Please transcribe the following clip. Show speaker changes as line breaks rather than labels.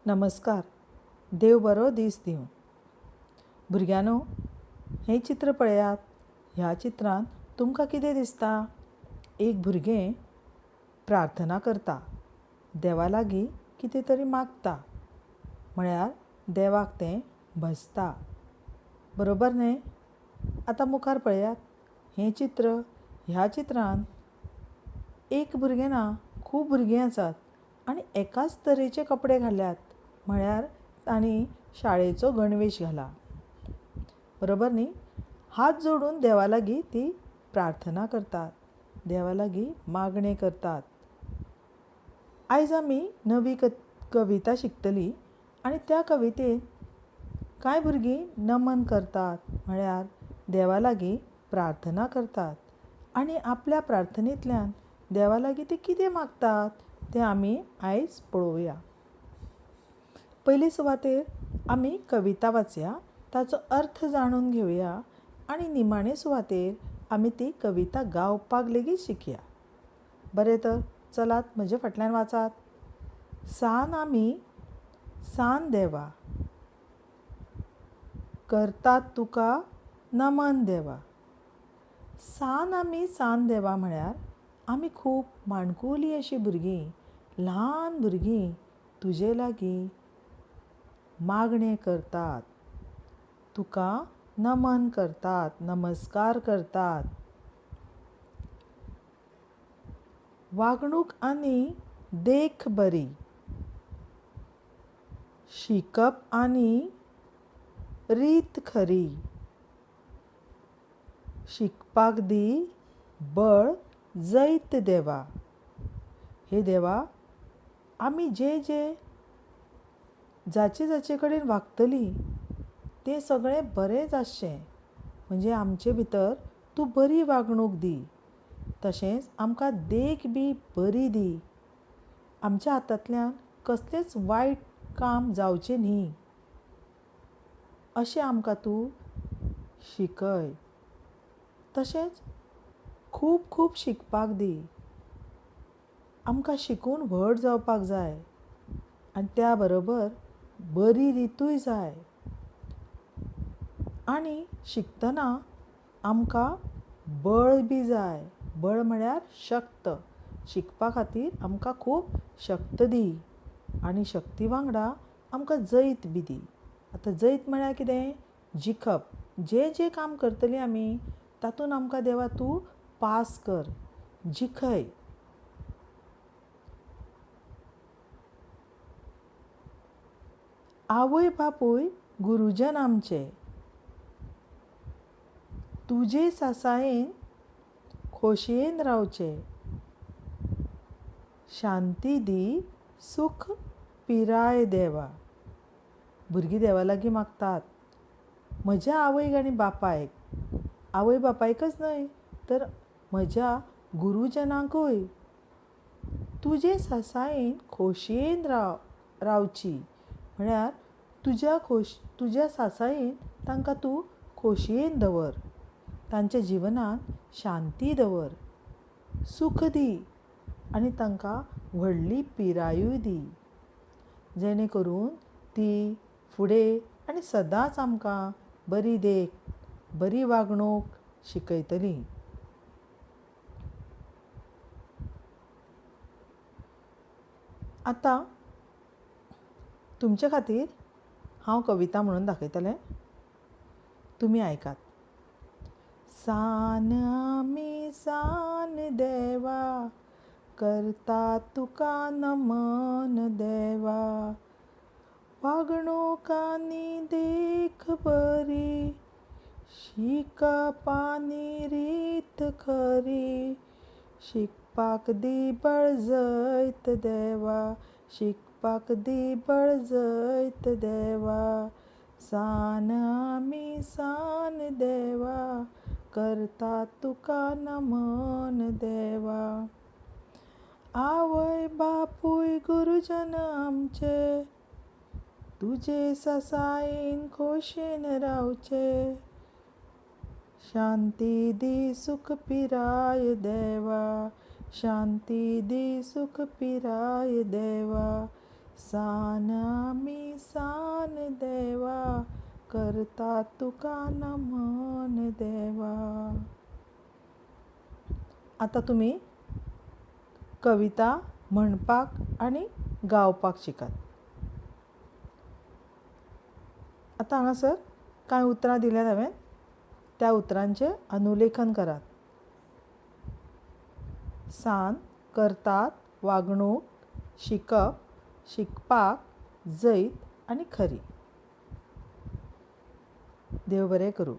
नमस्कार. देव बरो दीस दिवं. भुरग्यांनो, हें चित्र पळयात. ह्या चित्रांत तुमकां कितें दिसता? एक भुरगें प्रार्थना करता, देवा लागीं कितें तरी मागता, म्हळ्यार देवाक तें भजता. बरोबर न्हय? आतां मुखार पळयात. हें चित्र, ह्या चित्रांत एक भुरगें ना, खूब भुरगीं आसात आनी एकाच तरेचे कपडे घाल्यात, म्हळ्यार तांणी शाळेचो गणवेश घाला. बरोबर न्ही? हात जोडून देवा लागीं तीं प्रार्थना करतात, देवा लागीं मागणें करतात. आयज आमी नवी कविता शिकतलीं आनी त्या कवितेंत कांय भुरगीं नमन करतात, म्हळ्यार देवा लागीं प्रार्थना करतात आनी आपल्या प्रार्थनेंतल्यान देवा लागीं तीं कितें मागतात तें आमी आयज पळोवया. पयले सुवातेर आमी कविता वाचया, ताचो अर्थ जाणून घेवया आनी निमाणे सुवातेर आमी ती कविता गावपाक लेगीत शिकया. बरें तर, चलात म्हजे फाटल्यान वाचात. सान देवा, करतात तुका नमन देवा. सान देवा म्हळ्यार आमी खूब माणकुली अशीं भुरगीं, ल्हान भुरगीं तुजे लागीं मागणें करतात, तुका नमन करतात, नमस्कार करतात. वागणूक आनी देख बरी, शिकप आनी रीत खरी, शिकपाक दी बळ जैत देवा. हे देवा, आमी जाचे कडेन वागतलीं तें सगळें बरेंच आसचें, म्हणजे आमचे भितर तूं बरी वागणूक दी. तशेंच आमकां देख बी बरी दी. आमच्या हातांतल्यान कसलेंच वायट काम जावचें न्ही, अशें आमकां तूं शिकय. तशेंच खूब शिकपाक दी. आमकां शिकून व्हड जावपाक जाय आनी त्या बरोबर बरी रितूय जाय. आनी शिकतना आमकां बळ बी जाय. बळ म्हळ्यार शक्त. शिकपा खातीर आमकां खूब शक्त दी आनी शक्ती वांगडा आमकां जैत बी दी. आतां जैत म्हळ्यार कितें? जिखप. जें काम करतलीं आमी तातूंत आमकां देवा तूं पास कर, जिखय. आवय बापूय गुरुजन आमचे, तुजे सासायेन खोशयेन रावचे. शांती दी सूख पिराय देवा. भुरगीं देवा लागीं मागतात, म्हज्या आवयक आनी बापायक, आवय बापायकच न्हय तर म्हज्या गुरुजनांकूय तुजे सासायेन खोशयेन रावची, म्हळ्यार तुज्या सासायेन तांकां तूं खोशयेन दवर, तांच्या जिवनांत शांती दवर, सूख दी आनी तांकां व्हडली पिरायूय दी, जेणे करून तीं फुडें आनी सदांच आमकां बरी देख, बरी वागणूक शिकयतलीं. आतां तुमचे खातीर हांव कविता म्हणून दाखयतलें, तुमी आयकात. सान देवा, करता तुका नमन देवा. वागणूक आनी देख बरी, शिकप आनी रीत खरी, शिकपाक दी बळ जैत देवा, शिकपाक दी बळ जैत देवा. सान देवा, करता तुका नमन देवा. आवय बापूय गुरुजन आमचे, तुजे सासायेन खोशेन रावचे. शांती दी सूख पिराय देवा, शांती दी सूख पिराय देवा. सान आमी सान देवा, करता तुका नमन देवा. आता तुम्ही कविता म्हणपाक आणि गावपाक शिकात. आता हांगासर कांय उतरां दिल्यात हांवें, त्या उतरांचें अनुलेखन करात. सान करतात, वागणूक, शिकप, शिकपाक, जैत आनी खरी. देव बरें करूं.